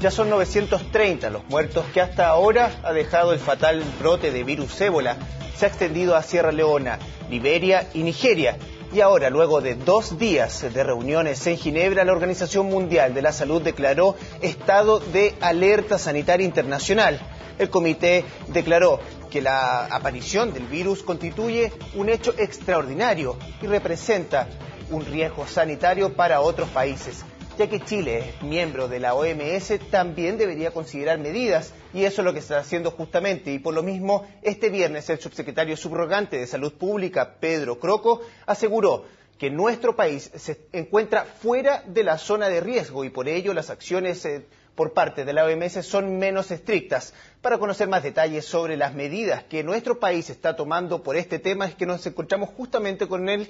Ya son 930 los muertos que hasta ahora ha dejado el fatal brote de virus ébola. Se ha extendido a Sierra Leona, Liberia y Nigeria. Y ahora, luego de 2 días de reuniones en Ginebra, la Organización Mundial de la Salud declaró estado de alerta sanitaria internacional. El comité declaró que la aparición del virus constituye un hecho extraordinario y representa un riesgo sanitario para otros países. Ya que Chile es miembro de la OMS, también debería considerar medidas, y eso es lo que está haciendo justamente. Y por lo mismo, este viernes el subsecretario subrogante de Salud Pública, Pedro Croco, aseguró que nuestro país se encuentra fuera de la zona de riesgo y por ello las acciones por parte de la OMS son menos estrictas. Para conocer más detalles sobre las medidas que nuestro país está tomando por este tema es que nos encontramos justamente con el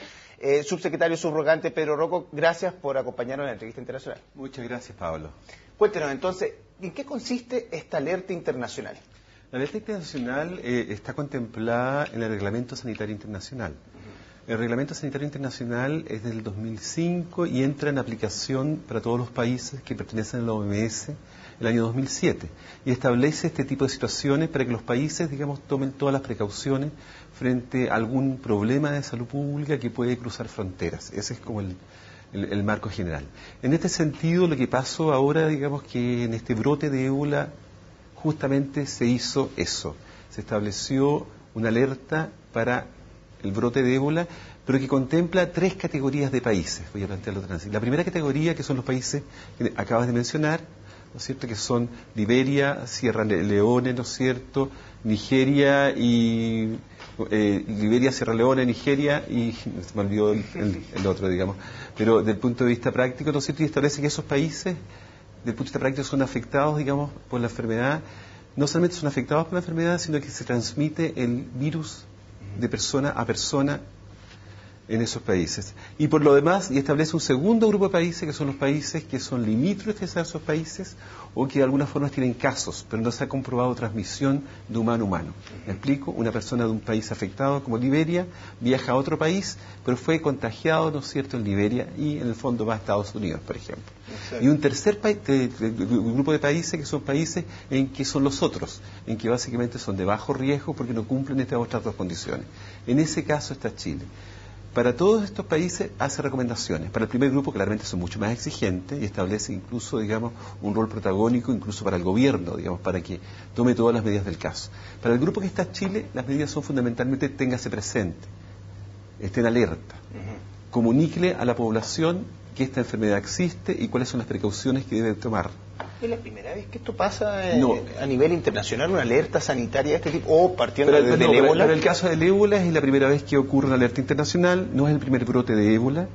subsecretario subrogante Pedro Croco. Gracias por acompañarnos en la entrevista internacional. Muchas gracias, Pablo. Cuéntenos entonces, ¿en qué consiste esta alerta internacional? La alerta internacional está contemplada en el Reglamento Sanitario Internacional. El Reglamento Sanitario Internacional es del 2005 y entra en aplicación para todos los países que pertenecen a la OMS el año 2007 y establece este tipo de situaciones para que los países, digamos, tomen todas las precauciones frente a algún problema de salud pública que puede cruzar fronteras. Ese es como el marco general. En este sentido, lo que pasó ahora, digamos que en este brote de ébola justamente se hizo eso. Se estableció una alerta para el brote de ébola, pero que contempla 3 categorías de países. Voy a plantearlo así. La primera categoría, que son los países que acabas de mencionar, ¿no es cierto?, que son Liberia, Sierra Leona, ¿no es cierto?, Nigeria y Liberia, Sierra Leona, Nigeria y se me olvidó el otro, digamos. Pero desde el punto de vista práctico, ¿no es cierto?, y establece que esos países, desde el punto de vista práctico, son afectados, digamos, por la enfermedad. No solamente son afectados por la enfermedad, sino que se transmite el virus de persona a persona en esos países. Y por lo demás, y establece un segundo grupo de países, que son los países que son limítrofes a esos países o que de alguna forma tienen casos, pero no se ha comprobado transmisión de humano a humano. ¿Me explico? Una persona de un país afectado como Liberia viaja a otro país, pero fue contagiado, ¿no es cierto?, en Liberia y en el fondo va a Estados Unidos, por ejemplo. Exacto. Y un tercer grupo de países que son países en que son los otros, en que básicamente son de bajo riesgo porque no cumplen estas otras 2 condiciones. En ese caso está Chile. Para todos estos países hace recomendaciones. Para el primer grupo claramente son mucho más exigentes y establece incluso, digamos, un rol protagónico incluso para el gobierno, digamos, para que tome todas las medidas del caso. Para el grupo que está Chile, las medidas son fundamentalmente téngase presente, esté en alerta, comuníquele a la población que esta enfermedad existe y cuáles son las precauciones que debe tomar. ¿Es la primera vez que esto pasa a nivel internacional, una alerta sanitaria de este tipo, o partiendo del ébola? Pero el caso del ébola es la primera vez que ocurre una alerta internacional, no es el primer brote de ébola.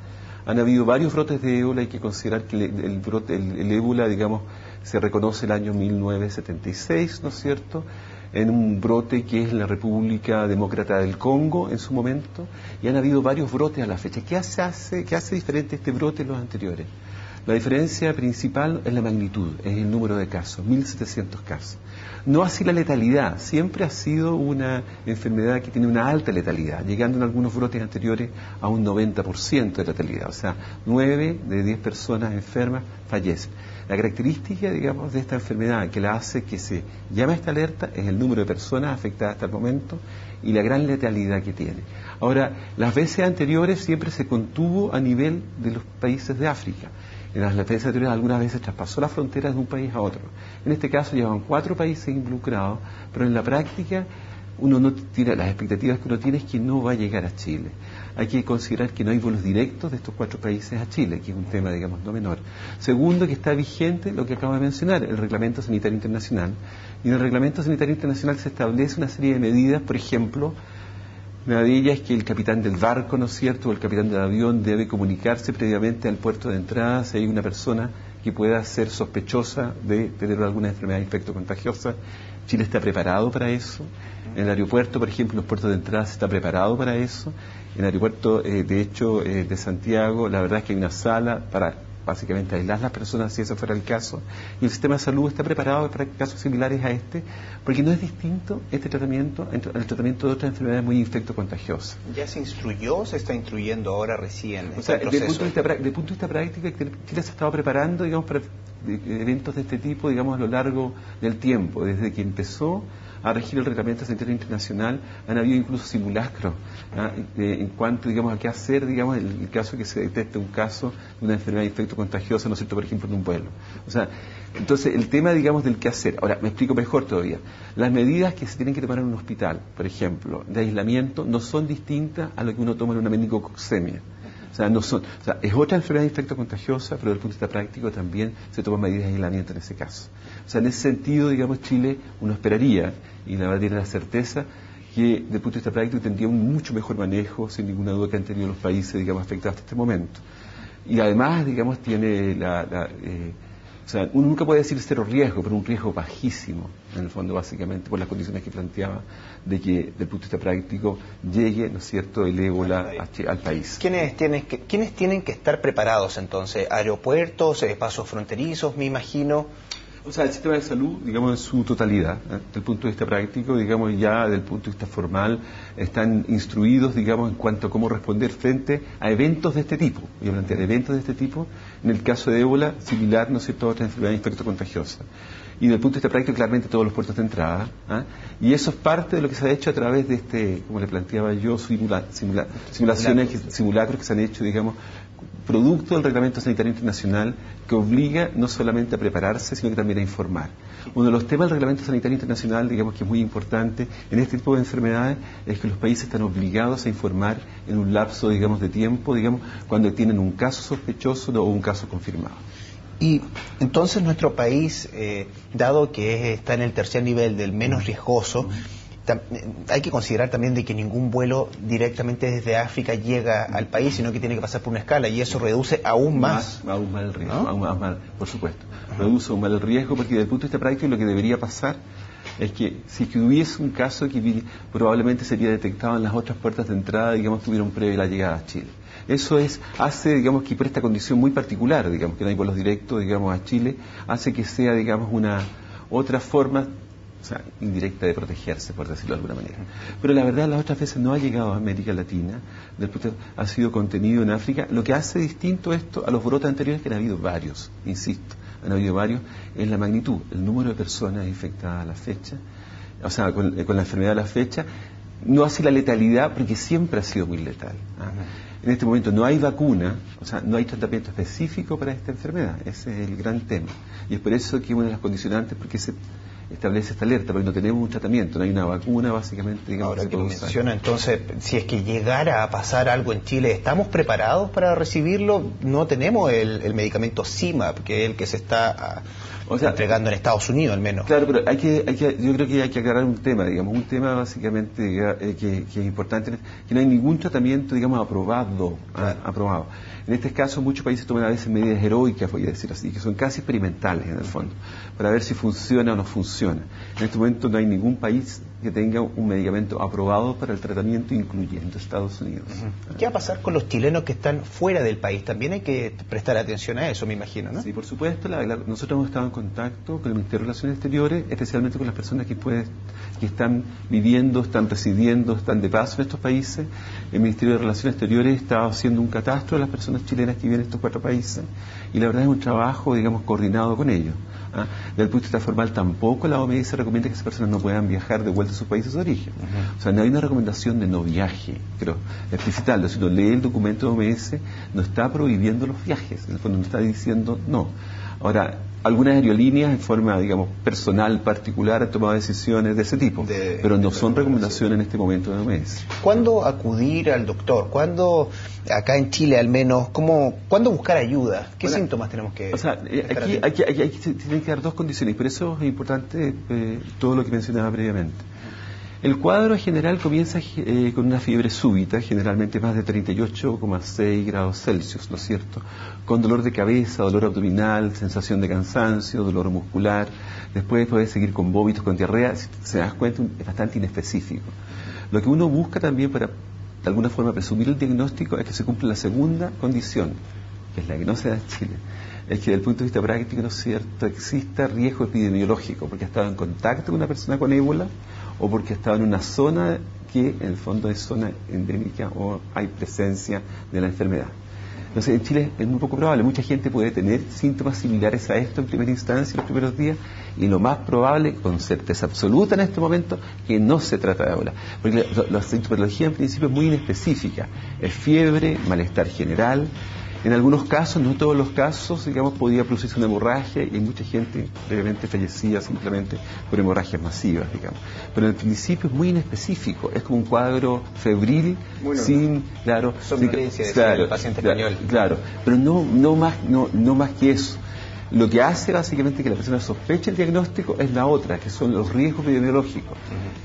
Han habido varios brotes de ébola, hay que considerar que el ébola, digamos, se reconoce el año 1976, ¿no es cierto?, en un brote que es la República Demócrata del Congo en su momento, y han habido varios brotes a la fecha. ¿Qué hace diferente este brote de los anteriores? La diferencia principal es la magnitud, es el número de casos, 1.700 casos. No así la letalidad, siempre ha sido una enfermedad que tiene una alta letalidad, llegando en algunos brotes anteriores a un 90% de letalidad, o sea, 9 de 10 personas enfermas fallecen. La característica, digamos, de esta enfermedad que la hace que se llame esta alerta es el número de personas afectadas hasta el momento y la gran letalidad que tiene. Ahora, las veces anteriores siempre se contuvo a nivel de los países de África. En las veces anteriores algunas veces traspasó las fronteras de un país a otro. En este caso llevan 4 países involucrados, pero en la práctica uno no tiene, las expectativas que uno tiene es que no va a llegar a Chile. Hay que considerar que no hay vuelos directos de estos 4 países a Chile, que es un tema, digamos, no menor. Segundo, que está vigente lo que acabo de mencionar, el Reglamento Sanitario Internacional. Y en el Reglamento Sanitario Internacional se establece una serie de medidas, por ejemplo, una de ellas es que el capitán del barco, ¿no es cierto?, o el capitán del avión debe comunicarse previamente al puerto de entrada si hay una persona que pueda ser sospechosa de tener alguna enfermedad infectocontagiosa. Chile está preparado para eso. En el aeropuerto, por ejemplo, los puertos de entrada se está preparado para eso. En el aeropuerto, de hecho, de Santiago, la verdad es que hay una sala para básicamente aislar a las personas si eso fuera el caso. Y el sistema de salud está preparado para casos similares a este, porque no es distinto este tratamiento al tratamiento de otras enfermedades muy infectocontagiosas. ¿Ya se instruyó o se está instruyendo ahora recién? O sea, desde el punto de vista práctico, Chile se ha estado preparando, digamos, para eventos de este tipo, digamos, a lo largo del tiempo. Desde que empezó a regir el Reglamento Sanitario Internacional, han habido incluso simulacros en cuanto, digamos, a qué hacer, digamos, en el caso que se detecte un caso de una enfermedad infectocontagiosa, ¿no es cierto?, por ejemplo, en un vuelo. O sea, entonces, el tema, digamos, del qué hacer. Ahora, me explico mejor todavía. Las medidas que se tienen que tomar en un hospital, por ejemplo, de aislamiento, no son distintas a lo que uno toma en una meningococcemia. O sea, es otra enfermedad infectocontagiosa, pero desde el punto de vista práctico también se toman medidas de aislamiento en ese caso. O sea, en ese sentido, digamos, Chile, uno esperaría, y la verdad tiene la certeza, que desde el punto de vista práctico tendría un mucho mejor manejo, sin ninguna duda, que han tenido los países, digamos, afectados hasta este momento. Y además, digamos, tiene o sea, uno nunca puede decir cero riesgo, pero un riesgo bajísimo, en el fondo, básicamente, por las condiciones que planteaba, de que, desde el punto de vista práctico, llegue, ¿no es cierto?, el ébola al país. ¿Quiénes tienen que estar preparados, entonces? ¿Aeropuertos, pasos fronterizos, me imagino? O sea, el sistema de salud, digamos, en su totalidad, desde el punto de vista práctico, digamos, ya desde el punto de vista formal, están instruidos, digamos, en cuanto a cómo responder frente a eventos de este tipo. Voy a plantear eventos de este tipo, en el caso de ébola, similar, ¿no es cierto?, a otra enfermedad infectocontagiosa. Y desde el punto de vista práctico, claramente todos los puertos de entrada, y eso es parte de lo que se ha hecho a través de como le planteaba yo, simulacros que se han hecho, digamos, producto del Reglamento Sanitario Internacional, que obliga no solamente a prepararse, sino que también a informar. Uno de los temas del Reglamento Sanitario Internacional, digamos, que es muy importante en este tipo de enfermedades, es que los países están obligados a informar en un lapso, digamos, de tiempo, digamos, cuando tienen un caso sospechoso o un caso confirmado. Y entonces nuestro país, dado que está en el tercer nivel del menos riesgoso, hay que considerar también de que ningún vuelo directamente desde África llega al país, sino que tiene que pasar por una escala, y eso reduce aún más. Aún más el riesgo, ¿no? Aún más, por supuesto. Reduce aún más el riesgo, porque desde el punto de vista práctico lo que debería pasar es que si que hubiese un caso que probablemente sería detectado en las otras puertas de entrada, digamos, tuvieron previo la llegada a Chile. Eso hace, digamos, que por esta condición muy particular, digamos, que no hay vuelos directos, digamos, a Chile, hace que sea, digamos, una otra forma, o sea, indirecta de protegerse, por decirlo de alguna manera. Pero la verdad, las otras veces no ha llegado a América Latina, ha sido contenido en África. Lo que hace distinto esto a los brotes anteriores, que han habido varios, insisto, han habido varios, es la magnitud, el número de personas infectadas a la fecha, o sea, con la enfermedad a la fecha, no así la letalidad, porque siempre ha sido muy letal. En este momento no hay vacuna, o sea, no hay tratamiento específico para esta enfermedad. Ese es el gran tema. Y es por eso que una de las condicionantes, porque se establece esta alerta, porque no tenemos un tratamiento, no hay una vacuna, básicamente, digamos. Ahora que lo menciona, entonces, si es que llegara a pasar algo en Chile, ¿estamos preparados para recibirlo? No tenemos el medicamento CIMAP, que es el que se está entregando en Estados Unidos, al menos. Claro, pero yo creo que hay que aclarar un tema, digamos, un tema básicamente que es importante, que no hay ningún tratamiento, digamos, aprobado. Aprobado. En este caso, muchos países toman a veces medidas heroicas, voy a decir así, que son casi experimentales en el fondo, para ver si funciona o no funciona. En este momento no hay ningún país que tenga un medicamento aprobado para el tratamiento, incluyendo Estados Unidos. ¿Qué va a pasar con los chilenos que están fuera del país? También hay que prestar atención a eso, me imagino, ¿no? Sí, por supuesto. Nosotros hemos estado en contacto con el Ministerio de Relaciones Exteriores, especialmente con las personas que están viviendo, están residiendo, están de paso en estos países. El Ministerio de Relaciones Exteriores está haciendo un catastro de las personas chilenas que viven en estos 4 países, y la verdad es un trabajo, digamos, coordinado con ellos. Desde el punto de vista formal, tampoco la OMS recomienda que esas personas no puedan viajar de vuelta a sus países de origen. O sea, no hay una recomendación de no viaje, pero explicitarlo. Si uno lee el documento de OMS, no está prohibiendo los viajes, en el fondo no está diciendo no. Ahora, algunas aerolíneas en forma, digamos, personal, particular, han tomado decisiones de ese tipo, pero no son recomendaciones en este momento de OMS. ¿Cuándo acudir al doctor? ¿Cuándo, acá en Chile al menos, cuándo buscar ayuda? ¿Qué síntomas tenemos que...? O sea, aquí tienen que dar 2 condiciones, por eso es importante todo lo que mencionaba previamente. El cuadro general comienza con una fiebre súbita, generalmente más de 38,6 grados Celsius, ¿no es cierto? Con dolor de cabeza, dolor abdominal, sensación de cansancio, dolor muscular. Después puede seguir con vómitos, con diarrea. Si se das cuenta, es bastante inespecífico. Lo que uno busca también para, de alguna forma, presumir el diagnóstico es que se cumpla la segunda condición, que es la que no se da en Chile. Es que desde el punto de vista práctico, ¿no es cierto?, exista riesgo epidemiológico, porque ha estado en contacto con una persona con ébola, o porque estaba en una zona que en el fondo es zona endémica o hay presencia de la enfermedad. Entonces, en Chile es muy poco probable. Mucha gente puede tener síntomas similares a esto en primera instancia, en los primeros días, y lo más probable, con certeza absoluta en este momento, que no se trata de ébola. Porque la sintomatología en principio es muy inespecífica. Es fiebre, malestar general. En algunos casos, no todos los casos, digamos, podía producirse una hemorragia y mucha gente brevemente fallecía simplemente por hemorragias masivas, digamos. Pero en principio es muy inespecífico, es como un cuadro febril, sin, claro, somnolencia, claro, el paciente español. Claro, pero no más que eso. Lo que hace básicamente que la persona sospeche el diagnóstico es la otra, que son los riesgos epidemiológicos.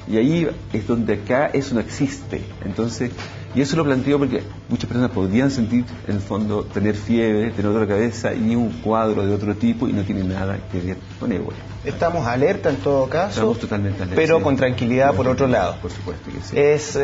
Y ahí es donde acá eso no existe. Entonces, y eso lo planteo porque muchas personas podrían sentir, en el fondo, tener fiebre, tener dolor de cabeza y un cuadro de otro tipo y no tiene nada que ver con ébola. Estamos alerta en todo caso, estamos totalmente alerta, pero sí, con tranquilidad por otro lado. Por supuesto que sí. Es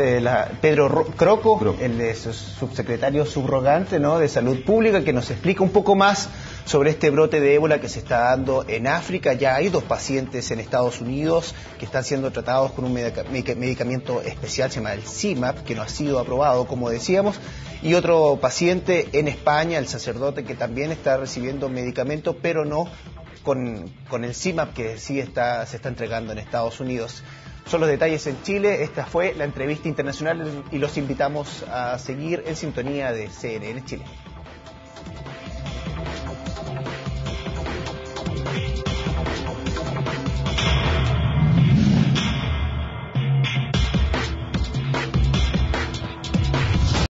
Pedro Croco, el subsecretario subrogante, ¿no?, de Salud Pública, que nos explica un poco más sobre este brote de ébola que se está dando en África. Ya hay 2 pacientes en Estados Unidos que están siendo tratados con un medicamento especial, se llama el CIMAP, que no ha sido aprobado, como decíamos, y otro paciente en España, el sacerdote, que también está recibiendo medicamento, pero no con el CIMAP que sí se está entregando en Estados Unidos. Son los detalles en Chile. Esta fue la entrevista internacional y los invitamos a seguir en sintonía de CNN Chile.